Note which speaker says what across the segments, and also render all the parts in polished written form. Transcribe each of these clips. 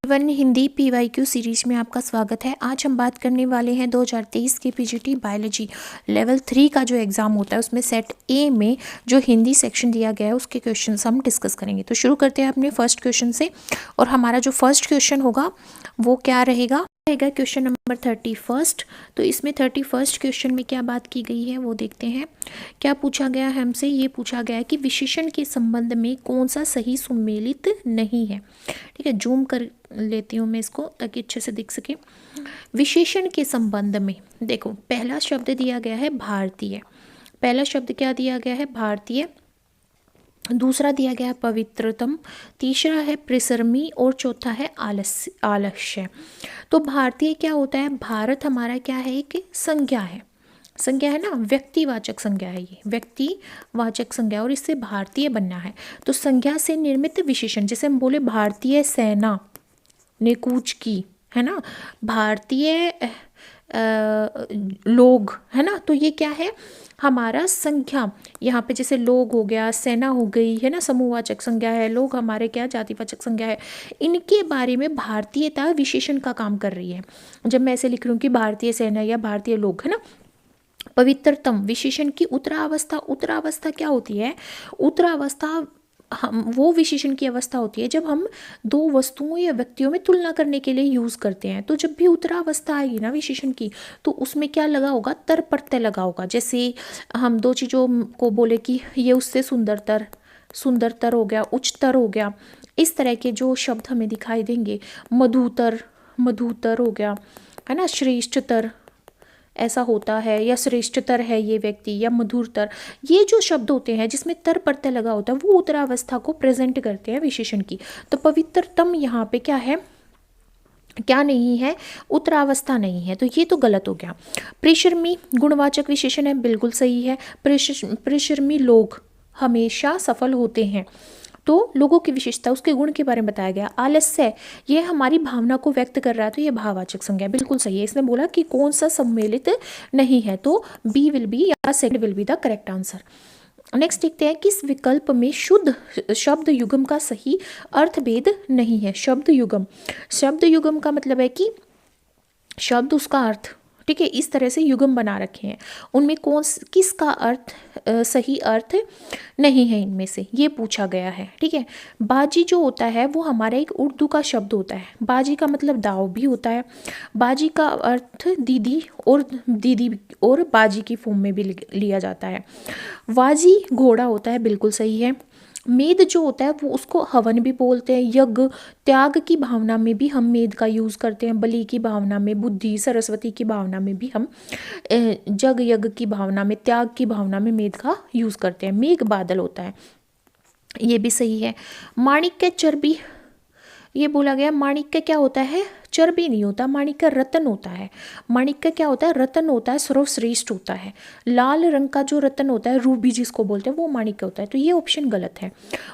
Speaker 1: One Hindi PYQ series में आपका स्वागत है। आज हम बात करने वाले हैं 2023 के PGT बायोलॉजी लेवल 3 का जो एग्ज़ाम होता है उसमें सेट ए में जो हिंदी सेक्शन दिया गया है उसके क्वेश्चंस हम डिस्कस करेंगे। तो शुरू करते हैं अपने फर्स्ट क्वेश्चन से। और हमारा जो फर्स्ट क्वेश्चन होगा वो क्या रहेगा क्वेश्चन नंबर 31। तो इसमें 31 क्वेश्चन में क्या बात की गई है वो देखते हैं। क्या पूछा गया है हमसे? ये पूछा गया है कि विशेषण के संबंध में कौन सा सही सुमेलित नहीं है। ठीक है, जूम कर लेती हूँ मैं इसको ताकि अच्छे से दिख सके। विशेषण के संबंध में देखो, पहला शब्द दिया गया है भारतीय। पहला शब्द क्या दिया गया है? भारतीय। दूसरा दिया गया है पवित्रतम, तीसरा है प्रिसर्मी और चौथा है आलस्य। तो भारतीय क्या होता है? भारत हमारा क्या है? एक संज्ञा है। संज्ञा है ना, व्यक्तिवाचक संज्ञा है, ये व्यक्तिवाचक संज्ञा और इससे भारतीय बनना है। तो संज्ञा से निर्मित विशेषण, जैसे हम बोले भारतीय सेना ने कूच की, है ना, भारतीय लोग, है ना, तो ये क्या है? हमारा संख्या। यहाँ पे जैसे लोग हो गया, सेना हो गई, है ना, समूहवाचक संज्ञा है, लोग हमारे क्या जातिवाचक संज्ञा है। इनके बारे में भारतीयता विशेषण का काम कर रही है। जब मैं ऐसे लिख रही हूँ कि भारतीय सेना या भारतीय लोग, है ना। पवित्रतम विशेषण की उत्तरावस्था। उत्तरावस्था क्या होती है? उत्तरावस्था हम वो विशेषण की अवस्था होती है जब हम दो वस्तुओं या व्यक्तियों में तुलना करने के लिए यूज करते हैं। तो जब भी उत्तरावस्था आएगी ना विशेषण की, तो उसमें क्या लगा होगा? तर प्रत्यय लगा होगा। जैसे हम दो चीज़ों को बोले कि ये उससे सुंदरतर, सुंदरतर हो गया, उच्चतर हो गया, इस तरह के जो शब्द हमें दिखाई देंगे। मधुतर, मधुतर हो गया, है ना, श्रेष्ठतर ऐसा होता है, या श्रेष्ठतर है ये व्यक्ति, या मधुरतर। ये जो शब्द होते हैं जिसमें तर प्रत्यय लगा होता है वो उत्तरावस्था को प्रेजेंट करते हैं विशेषण की। तो पवित्रतम यहाँ पे क्या है? क्या नहीं है? उत्तरावस्था नहीं है, तो ये तो गलत हो गया। प्रेषर्मी गुणवाचक विशेषण है, बिल्कुल सही है। प्रेषर्मी लोग हमेशा सफल होते हैं, तो लोगों की विशेषता, उसके गुण के बारे में बताया गया। आलस्य, ये हमारी भावना को व्यक्त कर रहा है, तो ये भाववाचक संज्ञा, बिल्कुल सही है। इसने बोला कि कौन सा सम्मिलित नहीं है, तो बी विल बी या second will be the correct answer. Next देखते हैं, किस विकल्प में शुद्ध शब्द युग्म का सही अर्थभेद नहीं है? शब्द युग्म, शब्द युग्म का मतलब है कि शब्द उसका अर्थ, ठीक है, इस तरह से युग्म बना रखे हैं, उनमें किसका अर्थ सही अर्थ नहीं है इनमें से, ये पूछा गया है। ठीक है, बाजी जो होता है वो हमारा एक उर्दू का शब्द होता है। बाजी का मतलब दाव भी होता है। बाजी का अर्थ दीदी और बाजी की फॉर्म में भी लिया जाता है। वाजी घोड़ा होता है, बिल्कुल सही है। मेद जो होता है वो उसको हवन भी बोलते हैं। यज्ञ, त्याग की भावना में भी हम मेद का यूज़ करते हैं। बलि की भावना में, बुद्धि सरस्वती की भावना में भी हम जग यज्ञ की भावना में, त्याग की भावना में मेद का यूज़ करते हैं। मेघ बादल होता है, ये भी सही है। माणिक्य चर्बी, ये बोला गया। माणिक्य क्या होता है? चर्बी नहीं होता, माणिक्य रत्न होता है। माणिक्य क्या होता है? रत्न होता है, सर्वश्रेष्ठ होता है। लाल रंग का जो रत्न होता है, रूबी जिसको बोलते हैं, वो माणिक्य होता है, तो ये ऑप्शन गलत है।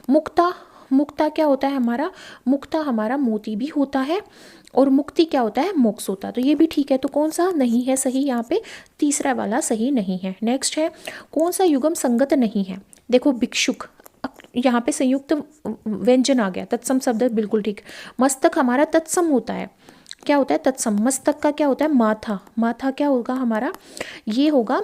Speaker 1: मुक्ता, मुक्ता क्या होता है हमारा? मुक्ता हमारा मोती भी होता है, और मुक्ति क्या होता है? मोक्ष होता है, तो ये भी ठीक है। तो कौन सा नहीं है सही? यहाँ पे तीसरा वाला सही नहीं है। नेक्स्ट है, कौन सा युग्म संगत नहीं है? देखो, भिक्षुक, यहाँ पे संयुक्त व्यंजन आ गया, तत्सम शब्द बिल्कुल ठीक। मस्तक हमारा तत्सम होता है, क्या होता है? तत्सम। मस्तक का क्या होता है? माथा। माथा क्या होगा हमारा? ये होगा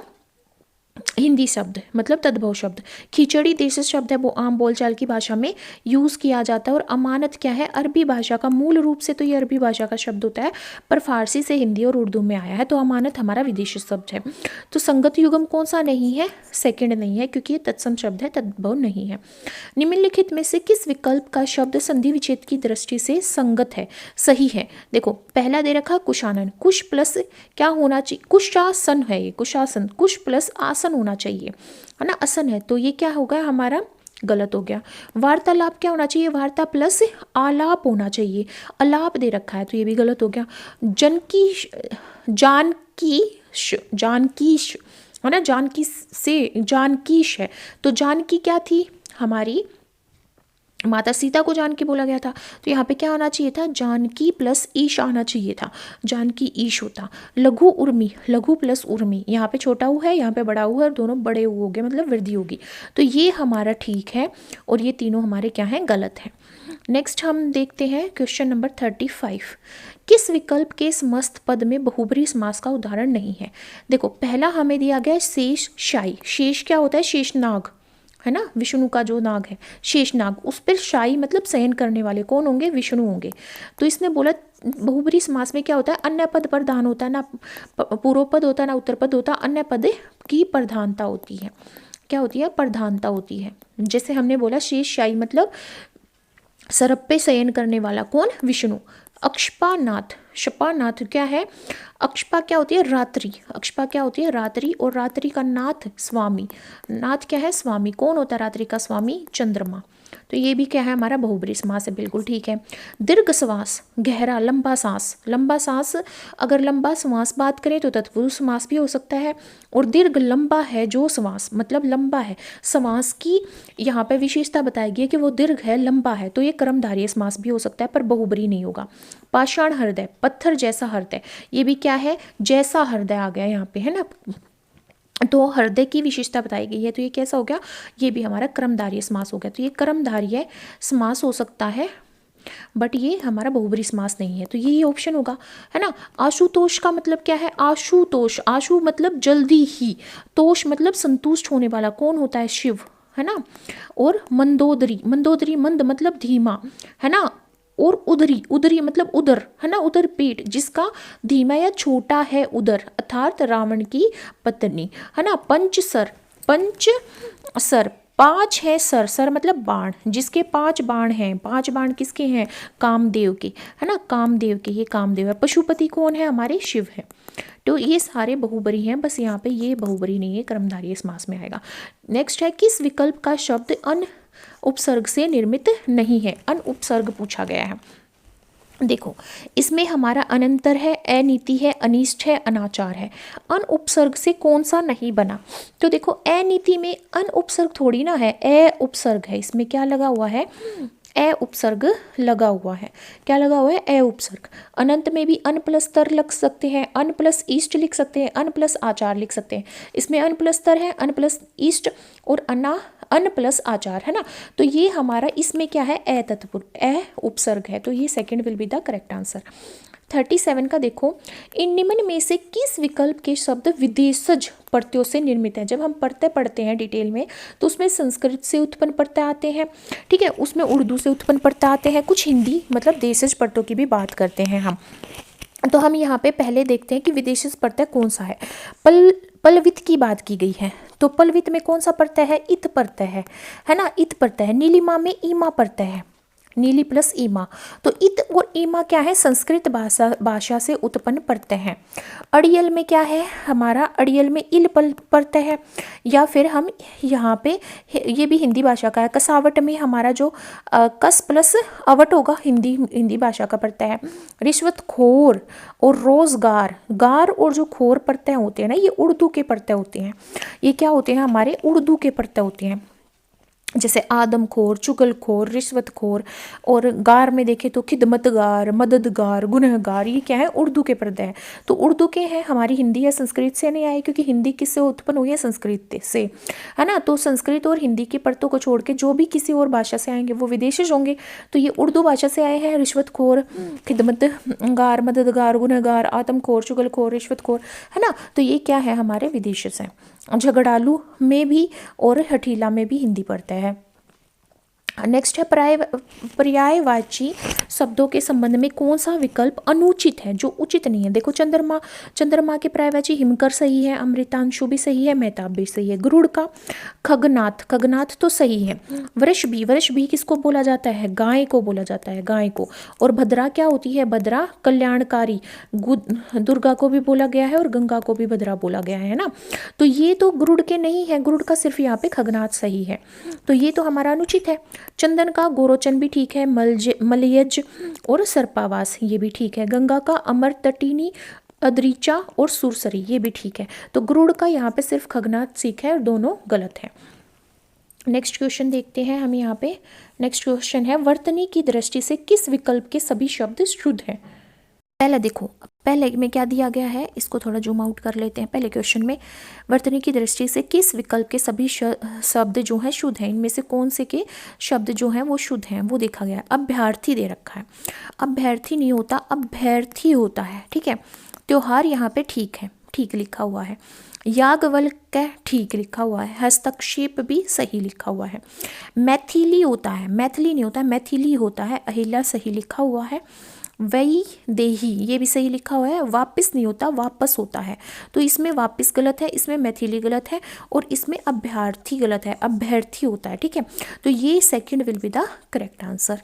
Speaker 1: हिंदी शब्द, मतलब तद्भव शब्द। खिचड़ी देशी शब्द है, वो आम बोलचाल की भाषा में यूज़ किया जाता है। और अमानत क्या है? अरबी भाषा का, मूल रूप से तो ये अरबी भाषा का शब्द होता है, पर फारसी से हिंदी और उर्दू में आया है, तो अमानत हमारा विदेशी शब्द है। तो संगत युग्म कौन सा नहीं है? सेकंड नहीं है, क्योंकि ये तत्सम शब्द है, तद्भव नहीं है। निम्नलिखित में से किस विकल्प का शब्द संधि विच्छेद की दृष्टि से संगत है, सही है? देखो, पहला दे रखा कुशानन, कुश प्लस क्या होना चाहिए? कुशासन है ये, कुशासन, कुश प्लस आसन होना चाहिए, है ना, आसन है, तो ये क्या होगा हमारा? गलत हो गया। वार्तालाप क्या होना चाहिए? वार्ता प्लस आलाप होना चाहिए, अलाप दे रखा है, तो ये भी गलत हो गया। जानकीश, है ना, जानकी से जानकीश है, तो जानकी क्या थी? हमारी माता सीता को जानकी बोला गया था, तो यहाँ पे क्या होना चाहिए था? जानकी प्लस ईश आना चाहिए था, जानकी ईश होता। लघु उर्मी, लघु प्लस उर्मी, यहाँ पे छोटा ऊ है, यहाँ पे बड़ा ऊ है, और दोनों बड़े ऊ हो गए, मतलब वृद्धि होगी, तो ये हमारा ठीक है, और ये तीनों हमारे क्या हैं? गलत है। नेक्स्ट हम देखते हैं क्वेश्चन नंबर 35। किस विकल्प के समस्त पद में बहुब्री समास का उदाहरण नहीं है? देखो, पहला हमें दिया गया है शेष शाई। शेष क्या होता है? शेषनाग, है ना, विष्णु का जो नाग है शेषनाग, उस पर शाई मतलब शयन करने वाले कौन होंगे? विष्णु होंगे। तो इसने बोला बहुब्री समास में क्या होता है? अन्य पद प्रधान होता है, ना पूर्व पद होता है ना उत्तर पद होता है, अन्य पद की प्रधानता होती है। क्या होती है? प्रधानता होती है। जैसे हमने बोला शेष शाई मतलब सरप पे शयन करने वाला कौन? विष्णु। अक्षपानाथ, शपानाथ क्या है? अक्षपा क्या होती है? रात्रि। अक्षपा क्या होती है? रात्रि। और रात्रि का नाथ स्वामी। नाथ क्या है? स्वामी। कौन होता है रात्रि का स्वामी? चंद्रमा। तो ये भी क्या है? हमारा बहुब्री समास है, बिल्कुल ठीक है। दीर्घ श्वास, गहरा, लंबा सांस। लंबा सांस, अगर लंबा श्वास बात करें तो तत्पुरुष समास भी हो सकता है। और दीर्घ लंबा है जो श्वास मतलब लंबा है, श्वास की यहाँ पे विशेषता बताई गई है कि वो दीर्घ है, लंबा है, तो ये कर्मधारय समास भी हो सकता है, पर बहुब्री नहीं होगा। पाषाण हृदय, पत्थर जैसा हृदय, ये भी क्या है? जैसा हृदय आ गया यहाँ पे, है ना, तो हृदय की विशेषता बताई गई है, तो ये कैसा हो गया? ये भी हमारा कर्मधारय समास हो गया। तो ये कर्मधारय समास हो सकता है, बट ये हमारा बहुब्री समास नहीं है, तो ये ऑप्शन होगा, है ना। आशुतोष का मतलब क्या है? आशुतोष, आशु मतलब जल्दी ही, तोष मतलब संतुष्ट होने वाला, कौन होता है? शिव, है ना। और मंदोदरी, मंदोदरी मंद मतलब धीमा, है ना। और उदरी, उदरी मतलब उदर, है ना, उदर पेट, जिसका धीमा या छोटा है उदर, अर्थात रावण की पत्नी, है ना। पंच सर, पंच सर, पांच है सर, सर मतलब बाण, जिसके 5 बाण हैं। 5 बाण किसके हैं? कामदेव के, है ना, कामदेव के, ये कामदेव है। पशुपति कौन है? हमारे शिव है। तो ये सारे बहुब्री हैं, बस यहाँ पे ये बहुब्री नहीं है, कर्मधारय समास में आएगा। नेक्स्ट है, किस विकल्प का शब्द अन उपसर्ग से निर्मित नहीं है? अन उपसर्ग पूछा गया है। देखो, इसमें हमारा अनंतर है, अनीति है, अनिष्ट है, अनाचार है। अन उपसर्ग से कौन सा नहीं बना? तो देखो, अनीति में अन उपसर्ग थोड़ी ना है, ए उपसर्ग है। इसमें क्या लगा हुआ है? ए उपसर्ग लगा हुआ है। क्या लगा हुआ है? ए उपसर्ग। अनंत में भी अन प्लस तर लिख सकते हैं, अन प्लस ईस्ट लिख सकते हैं, अन प्लस आचार लिख सकते हैं। इसमें अन प्लस तर है, अन प्लस ईस्ट और अन प्लस आचार, है ना। तो ये हमारा इसमें क्या है? ए तत्पुरुष, ए उपसर्ग है, तो ये second will be the correct answer. 37 का देखो, इन निम्न में से किस विकल्प के शब्द विदेशज प्रत्ययों से निर्मित हैं? जब हम प्रत्यय पढ़ते हैं डिटेल में, तो उसमें संस्कृत से उत्पन्न प्रत्यय आते हैं, ठीक है, उसमें उर्दू से उत्पन्न प्रत्यय आते हैं, कुछ हिंदी मतलब देशज प्रत्ययों की भी बात करते हैं हम। तो हम यहाँ पे पहले देखते हैं कि विदेशज प्रत्यय कौन सा है। पलवित की बात की गई है, तो पलवित में कौन सा प्रत्यय है? इत प्रत्यय है ना, इत प्रत्यय है। नीलिमा में ईमा प्रत्यय है, नीली प्लस ईमा, तो इत और ईमा क्या है? संस्कृत भाषा से उत्पन्न प्रत्यय हैं। अड़ियल में क्या है हमारा? अड़ियल में इल प्रत्यय है, या फिर हम यहाँ पे ये भी हिंदी भाषा का है। कसावट में हमारा जो कस प्लस अवट होगा, हिंदी भाषा का प्रत्यय है। रिश्वतखोर और रोजगार, गार और जो खोर प्रत्यय होते हैं ना, ये उर्दू के प्रत्यय होते हैं। ये क्या होते हैं? हमारे उर्दू के प्रत्यय होते हैं। जैसे आदमखोर, चुगलखोर, रिश्वतखोर, और गार में देखें तो खिदमतगार, मददगार, गुनहगार, ये क्या है? उर्दू के प्रत्यय हैं। तो उर्दू के हैं, हमारी हिंदी या संस्कृत से नहीं आए, क्योंकि हिंदी किससे उत्पन्न हुई है? संस्कृत से, है ना। तो संस्कृत और हिंदी के प्रत्ययों को छोड़ के जो भी किसी और भाषा से आएंगे वो विदेशीज होंगे। तो ये उर्दू भाषा से आए हैं। रिश्वतखोर, खिदमतगार, मददगार, गुनहगार, आदमखोर, चुगलखोर, रिश्वतखोर, है ना। तो ये क्या है? हमारे विदेशीज हैं। झगड़ालू में भी और हठीला में भी हिंदी पढ़ता है। नेक्स्ट है, पर्यायवाची शब्दों के संबंध में कौन सा विकल्प अनुचित है, जो उचित नहीं है? देखो, चंद्रमा, चंद्रमा के पर्यायवाची हिमकर सही है, अमृतांशु भी सही है, मेहताब भी सही है। गरुड़ का खगनाथ, खगनाथ तो सही है। वृष भी किसको बोला जाता है? गाय को बोला जाता है, गाय को। और भद्रा क्या होती है? भद्रा कल्याणकारी, दुर्गा को भी बोला गया है और गंगा को भी भद्रा बोला गया है ना। तो ये तो गरुड़ के नहीं है, गरुड़ का सिर्फ यहाँ पे खगनाथ सही है, तो ये तो हमारा अनुचित है। चंदन का गोरोचन भी ठीक है, मलयज और सर्पावास ये भी ठीक है। गंगा का अमर तटिनी, अद्रिचा और सुरसरी ये भी ठीक है। तो गरुड़ का यहाँ पे सिर्फ खगनाथ सीख है और दोनों गलत है। नेक्स्ट क्वेश्चन देखते हैं हम यहाँ पे। नेक्स्ट क्वेश्चन है, वर्तनी की दृष्टि से किस विकल्प के सभी शब्द शुद्ध हैं? पहले देखो, पहले में क्या दिया गया है, इसको थोड़ा जूम आउट कर लेते हैं। पहले क्वेश्चन में वर्तनी की दृष्टि से किस विकल्प के सभी शब्द जो हैं शुद्ध हैं, इनमें से कौन से के शब्द जो हैं वो शुद्ध हैं वो देखा गया है। अभ्यर्थी दे रखा है, अभ्यर्थी नहीं होता, अभ्यर्थी होता है, ठीक है। त्योहार यहाँ पे ठीक है, ठीक लिखा हुआ है। याज्ञवल्क्य ठीक लिखा हुआ है। हस्तक्षेप भी सही लिखा हुआ है। मैथिली होता है, मैथिली नहीं होता, मैथिली होता है। अहिल्या सही लिखा हुआ है। वही देही ये भी सही लिखा हुआ है। वापस नहीं होता, वापस होता है, तो इसमें वापस गलत है, इसमें मैथिली गलत है और इसमें अभ्यर्थी गलत है, अभ्यर्थी होता है, ठीक है। तो ये second will be the correct answer.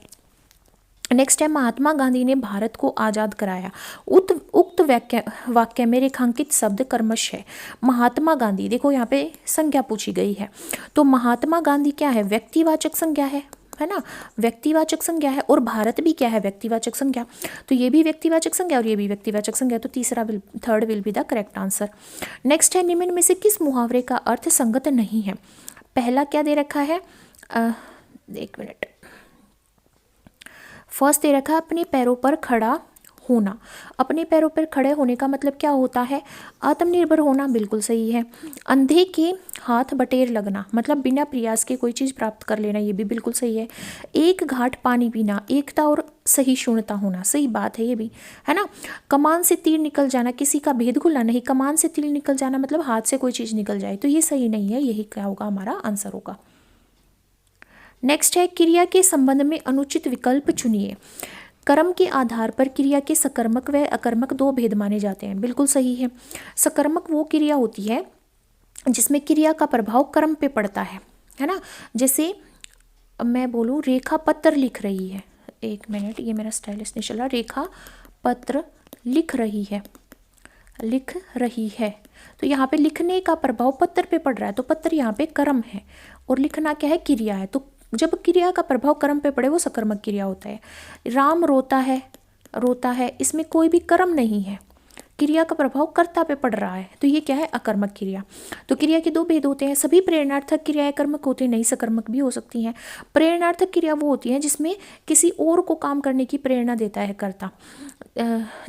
Speaker 1: Next है, महात्मा गांधी ने भारत को आज़ाद कराया। उक्त वाक्य में रेखांकित शब्द कर्मश है। महात्मा गांधी, देखो यहाँ पे संज्ञा पूछी गई है, तो महात्मा गांधी क्या है, व्यक्तिवाचक संज्ञा है ना, व्यक्तिवाचक संज्ञा है। और भारत भी क्या है, व्यक्तिवाचक संज्ञा, तो ये भी व्यक्तिवाचक संज्ञा और ये भी व्यक्तिवाचक संज्ञा, तो third will be the correct answer. Next है, निम्न में से किस मुहावरे का अर्थ संगत नहीं है। पहला क्या दे रखा है, एक मिनट, फर्स्ट दे रखा है अपने पैरों पर खड़ा होना। अपने पैरों पर खड़े होने का मतलब क्या होता है, आत्मनिर्भर होना, बिल्कुल सही है। अंधे के हाथ बटेर लगना, मतलब बिना प्रयास के कोई चीज़ प्राप्त कर लेना, ये भी बिल्कुल सही है। एक घाट पानी पीना, एकता और सहिष्णुता होना, सही बात है ये भी, है ना। कमान से तीर निकल जाना, किसी का भेद खुलना, नहीं, कमान से तीर निकल जाना मतलब हाथ से कोई चीज़ निकल जाए, तो ये सही नहीं है, यही क्या होगा हमारा आंसर होगा। नेक्स्ट है, क्रिया के संबंध में अनुचित विकल्प चुनिए। कर्म के आधार पर क्रिया के सकर्मक व अकर्मक दो भेद माने जाते हैं, बिल्कुल सही है। सकर्मक वो क्रिया होती है जिसमें क्रिया का प्रभाव कर्म पे पड़ता है ना। जैसे मैं बोलूँ रेखा पत्र लिख रही है, एक मिनट, ये मेरा स्टाइलिश नहीं चल रहा, रेखा पत्र लिख रही है, लिख रही है, तो यहाँ पे लिखने का प्रभाव पत्र पे पड़ रहा है, तो पत्र यहाँ पे कर्म है और लिखना क्या है, क्रिया है। तो जब क्रिया का प्रभाव कर्म पे पड़े वो सकर्मक क्रिया होता है। राम रोता है, रोता है, इसमें कोई भी कर्म नहीं है, क्रिया का प्रभाव कर्ता पे पड़ रहा है, तो ये क्या है, अकर्मक क्रिया। तो क्रिया के दो भेद होते हैं, सभी प्रेरणार्थक क्रियाएं कर्मक होती हैं, नहीं सकर्मक भी हो सकती हैं। प्रेरणार्थक क्रिया वो होती है जिसमें किसी और को काम करने की प्रेरणा देता है कर्ता,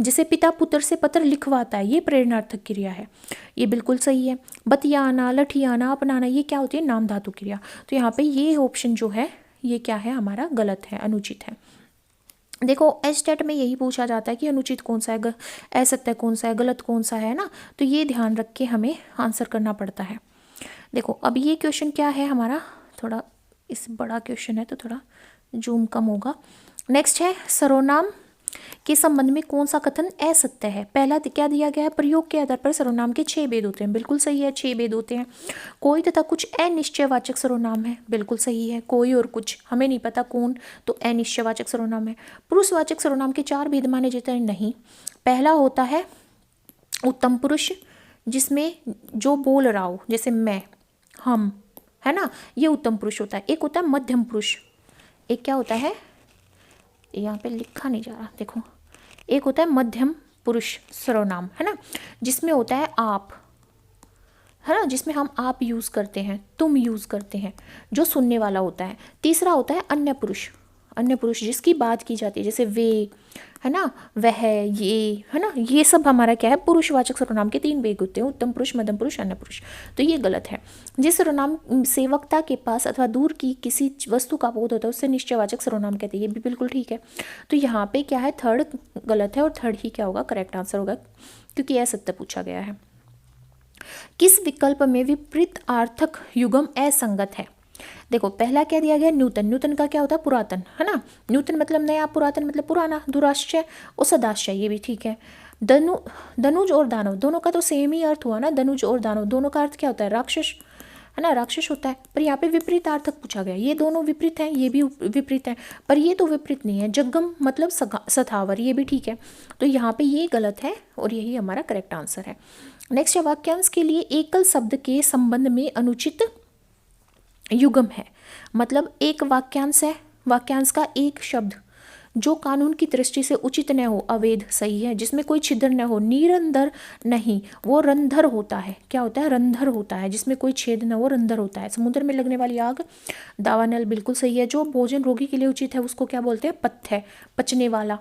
Speaker 1: जैसे पिता पुत्र से पत्र लिखवाता है, ये प्रेरणार्थक क्रिया है, ये बिल्कुल सही है। बतियाना, लठियाना, अपनाना, ये क्या होती है, नाम धातु क्रिया। तो यहाँ पे ये ऑप्शन जो है ये क्या है हमारा, गलत है, अनुचित है। देखो एस्टेट में यही पूछा जाता है कि अनुचित कौन सा है, असत्य कौन सा है, गलत कौन सा है ना, तो ये ध्यान रख के हमें आंसर करना पड़ता है। देखो अब ये क्वेश्चन क्या है हमारा, थोड़ा इस बड़ा क्वेश्चन है तो थोड़ा जूम कम होगा। नेक्स्ट है, सर्वनाम के संबंध में कौन सा कथन असत्य है। पहला क्या दिया गया है, प्रयोग के आधार पर सर्वनाम के 6 भेद होते हैं, बिल्कुल सही है, 6 भेद होते हैं। कोई तथा कुछ अनिश्चयवाचक सर्वनाम है, बिल्कुल सही है। कोई और कुछ, हमें नहीं पता कौन, तो अनिश्चयवाचक सर्वनाम है। पुरुषवाचक सर्वनाम के 4 भेद माने जाते हैं, नहीं। पहला होता है उत्तम पुरुष, जिसमें जो बोल रहा हो, जैसे मैं, हम, है ना, ये उत्तम पुरुष होता है। एक होता है मध्यम पुरुष, एक क्या होता है, यहाँ पे लिखा नहीं जा रहा, देखो, एक होता है मध्यम पुरुष सर्वनाम, है ना, जिसमें होता है आप, है ना, जिसमें हम आप यूज़ करते हैं, तुम यूज़ करते हैं, जो सुनने वाला होता है। तीसरा होता है अन्य पुरुष, अन्य पुरुष जिसकी बात की जाती है, जैसे वे, है ना, वह, ये, है ना, ये सब हमारा क्या है, पुरुषवाचक सर्वनाम के 3 भेद होते हैं, उत्तम पुरुष, मध्यम पुरुष, अन्य पुरुष। तो ये गलत है। जिस सर्वनाम से वक्ता के पास अथवा दूर की किसी वस्तु का बोध होता है उससे निश्चयवाचक सर्वनाम कहते हैं, ये भी बिल्कुल ठीक है। तो यहाँ पे क्या है, थर्ड गलत है और थर्ड ही क्या होगा, करेक्ट आंसर होगा, क्योंकि यह सत्य पूछा गया है। किस विकल्प में विपरीत अर्थक युग्म असंगत है। देखो पहला क्या दिया गया, न्यूतन, न्यूतन का क्या होता है, पुरातन, है ना, न्यूतन मतलब नया, पुरातन मतलब पुराना, दुराश्चय और सदाश्चय, ये भी ठीक है। दनुज और दानव, दोनों का तो सेम ही अर्थ हुआ ना, दनुज और दानव, दोनों का अर्थ क्या होता है, राक्षस, है ना, राक्षस होता है। पर यहाँ पे विपरीतार्थक पूछा गया, ये दोनों विपरीत हैं, ये भी विपरीत है, पर ये तो विपरीत नहीं है। जंगम मतलब सथावर, ये भी ठीक है। तो यहाँ पे ये गलत है और यही हमारा करेक्ट आंसर है। नेक्स्ट है, वाक्यांश के लिए एकल शब्द के संबंध में अनुचित युग्म है, मतलब एक वाक्यांश है, वाक्यांश का एक शब्द जो कानून की दृष्टि से उचित न हो, अवैध, सही है। जिसमें कोई छिद्र न हो, निरंधर नहीं, वो रंधर होता है, क्या होता है, रंधर होता है। जिसमें कोई छेद न हो, रंधर होता है। समुद्र में लगने वाली आग, दावानल, बिल्कुल सही है। जो भोजन रोगी के लिए उचित है उसको क्या बोलते हैं, पथ्य, पचने वाला,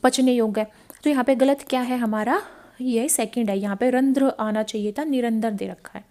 Speaker 1: पचने योग्य। तो यहाँ पे गलत क्या है हमारा, ये सेकंड है, यहाँ पे रंध्र आना चाहिए था, निरंतर दे रखा है।